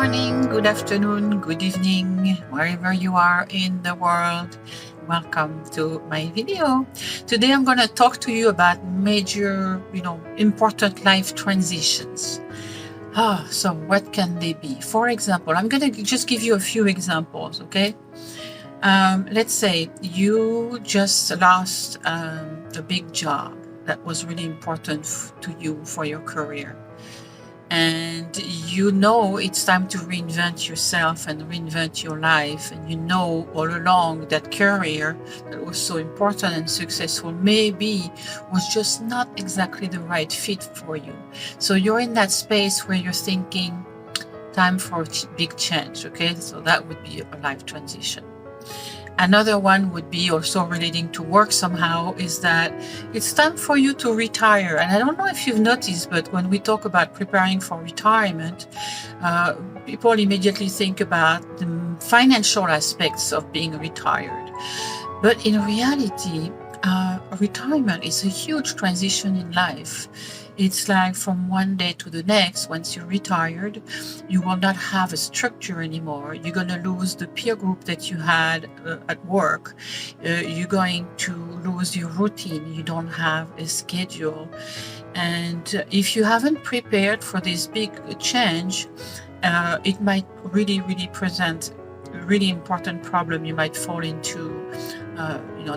morning, good afternoon, good evening, wherever you are in the world. Welcome to my video. Today I'm going to talk to you about major, important life transitions. So what can they be? For example, I'm going to just give you a few examples, okay? Let's say you just lost a big job that was really important to you for your career. And you know it's time to reinvent yourself and reinvent your life, and you know all along that career that was so important and successful maybe was just not exactly the right fit for you. So you're in that space where you're thinking time for a big change, okay? So that would be a life transition. Another one would be also relating to work somehow, is that it's time for you to retire. And I don't know if you've noticed, but when we talk about preparing for retirement, people immediately think about the financial aspects of being retired. But in reality, retirement is a huge transition in life. It's like from one day to the next. Once you're retired, you will not have a structure anymore. You're going to lose the peer group that you had at work. You're going to lose your routine. You don't have a schedule. And if you haven't prepared for this big change, it might really present a really important problem. You might fall into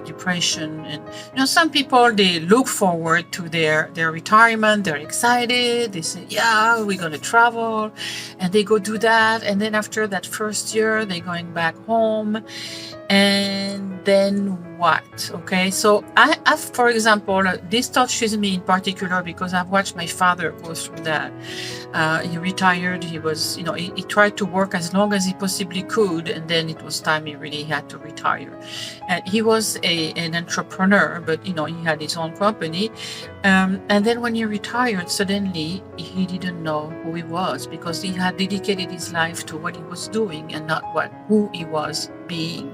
depression. And some people, they look forward to their retirement. They're excited. They say, yeah, we're going to travel, and they go do that. And then after that first year, they're going back home. And then what? Okay, so I've, for example, this touches me in particular because I've watched my father go through that. He retired. He was, he tried to work as long as he possibly could, and then it was time he really had to retire. And he was an entrepreneur, but he had his own company. And then when he retired, suddenly he didn't know who he was, because he had dedicated his life to what he was doing and not who he was being.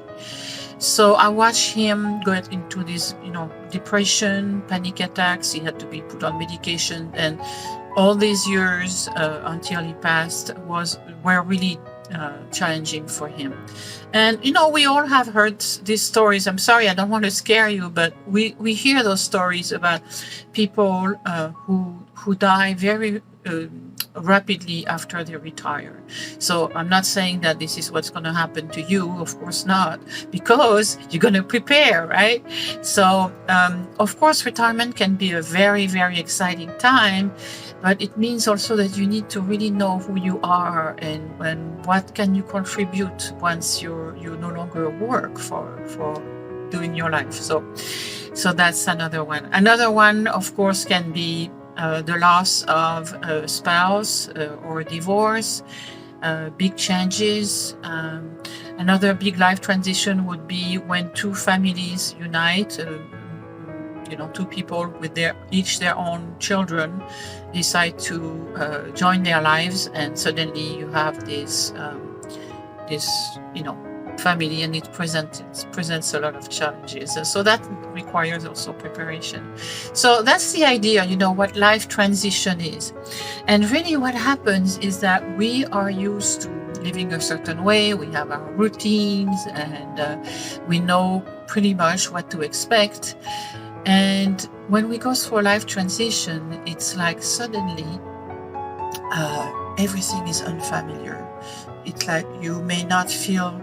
So I watched him go into this, depression, panic attacks. He had to be put on medication, and all these years until he passed were really challenging for him. And we all have heard these stories. I'm sorry, I don't want to scare you, but we hear those stories about people who die very rapidly after they retire. So I'm not saying that this is what's going to happen to you, of course not, because you're going to prepare, right? So of course retirement can be a very exciting time, but it means also that you need to really know who you are and what can you contribute once you no longer work for doing your life. So that's another one. Another one, of course, can be the loss of a spouse or a divorce, big changes. Another big life transition would be when two families unite. Two people with each their own children decide to join their lives, and suddenly you have this family, and it presents a lot of challenges. So that requires also preparation. So that's the idea, what life transition is. And really what happens is that we are used to living a certain way. We have our routines, and we know pretty much what to expect. And when we go through a life transition, it's like suddenly everything is unfamiliar. It's like you may not feel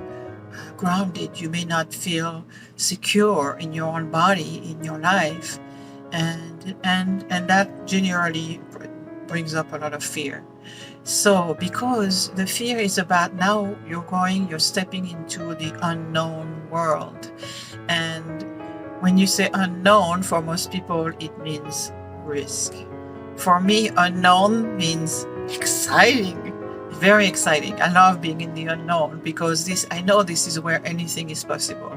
grounded, you may not feel secure in your own body, in your life, and that generally brings up a lot of fear. So because the fear is about now you're stepping into the unknown world. And when you say unknown, for most people it means risk. For me, unknown means exciting. Very exciting. I love being in the unknown, because I know this is where anything is possible.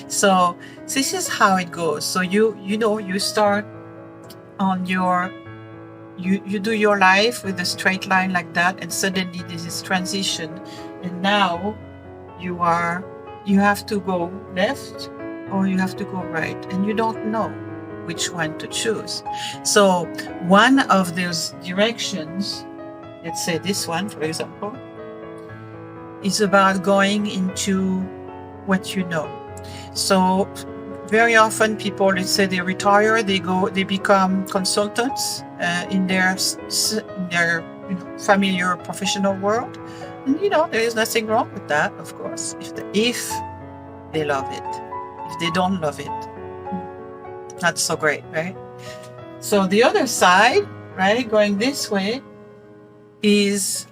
So this is how it goes. So you start on you do your life with a straight line like that, and suddenly there's this transition, and now you have to go left or you have to go right, and you don't know which one to choose. So one of those directions, let's say this one, for example, is about going into what you know. So very often people, let's say they retire, they become consultants in their familiar professional world. And there is nothing wrong with that, of course, if they love it. If they don't love it, not so great, right? So the other side, right, going this way, is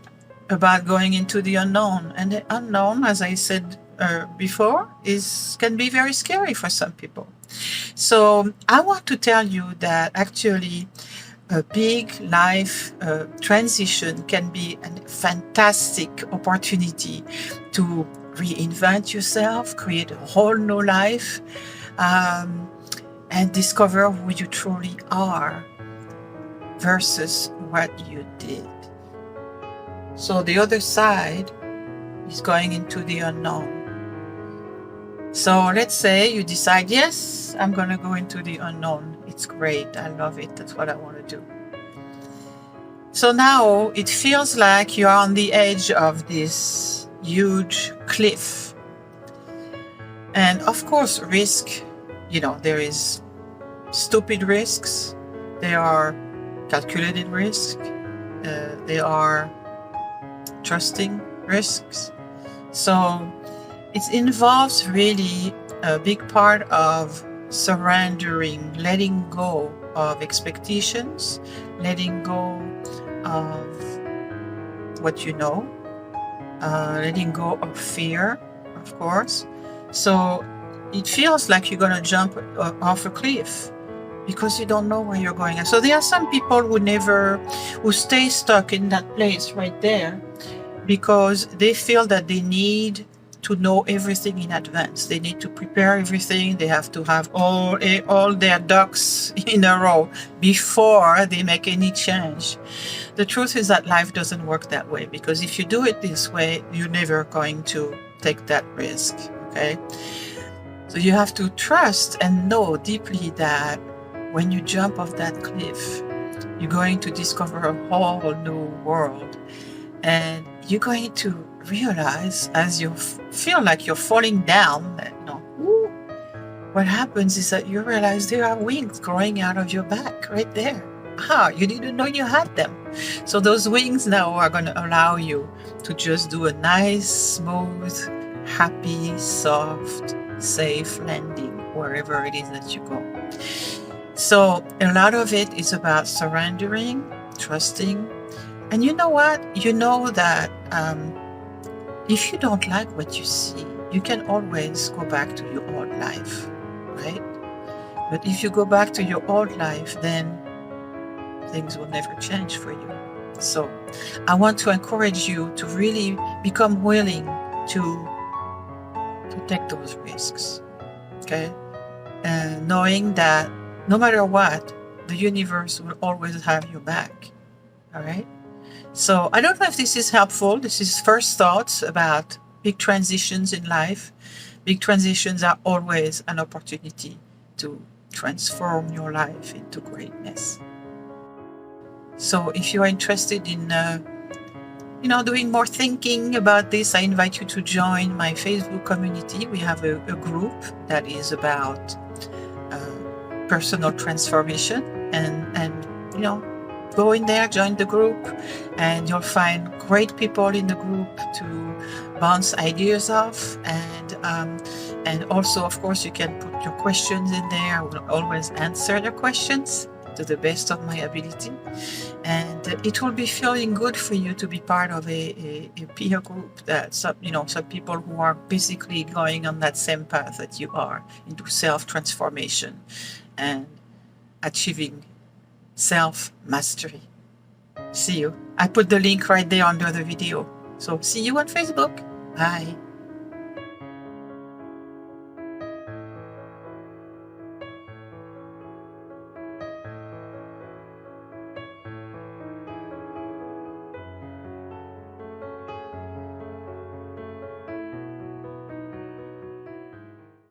about going into the unknown. And the unknown, as I said before, can be very scary for some people. So I want to tell you that actually a big life transition can be a fantastic opportunity to reinvent yourself, create a whole new life, and discover who you truly are versus what you did. So the other side is going into the unknown. So let's say you decide, yes, I'm going to go into the unknown. It's great. I love it. That's what I want to do. So now it feels like you're on the edge of this huge cliff. And of course, risk, there is stupid risks. There are calculated risks. There are trusting risks. So it involves really a big part of surrendering, letting go of expectations, letting go of what you know, letting go of fear, of course. So it feels like you're going to jump off a cliff because you don't know where you're going. So there are some people who stay stuck in that place right there because they feel that they need to know everything in advance. They need to prepare everything. They have to have all their ducks in a row before they make any change. The truth is that life doesn't work that way, because if you do it this way, you're never going to take that risk, okay? So you have to trust and know deeply that when you jump off that cliff, you're going to discover a whole new world. And you're going to realize, as you feel like you're falling down, that what happens is that you realize there are wings growing out of your back right there. You didn't know you had them. So those wings now are going to allow you to just do a nice, smooth, happy, soft, safe landing wherever it is that you go. So a lot of it is about surrendering, trusting. And you know what? You know that if you don't like what you see, you can always go back to your old life, right? But if you go back to your old life, then things will never change for you. So I want to encourage you to really become willing to take those risks, okay? And knowing that no matter what, the universe will always have your back, all right? So I don't know if this is helpful. This is first thoughts about big transitions in life. Big transitions are always an opportunity to transform your life into greatness. So if you are interested in doing more thinking about this, I invite you to join my Facebook community. We have a group that is about personal transformation, and go in there, join the group, and you'll find great people in the group to bounce ideas off. And also, of course, you can put your questions in there. I will always answer your questions to the best of my ability. And it will be feeling good for you to be part of a peer group that some people who are basically going on that same path that you are, into self-transformation and achieving self-mastery. See you. I put the link right there under the video. So see you on Facebook. Bye.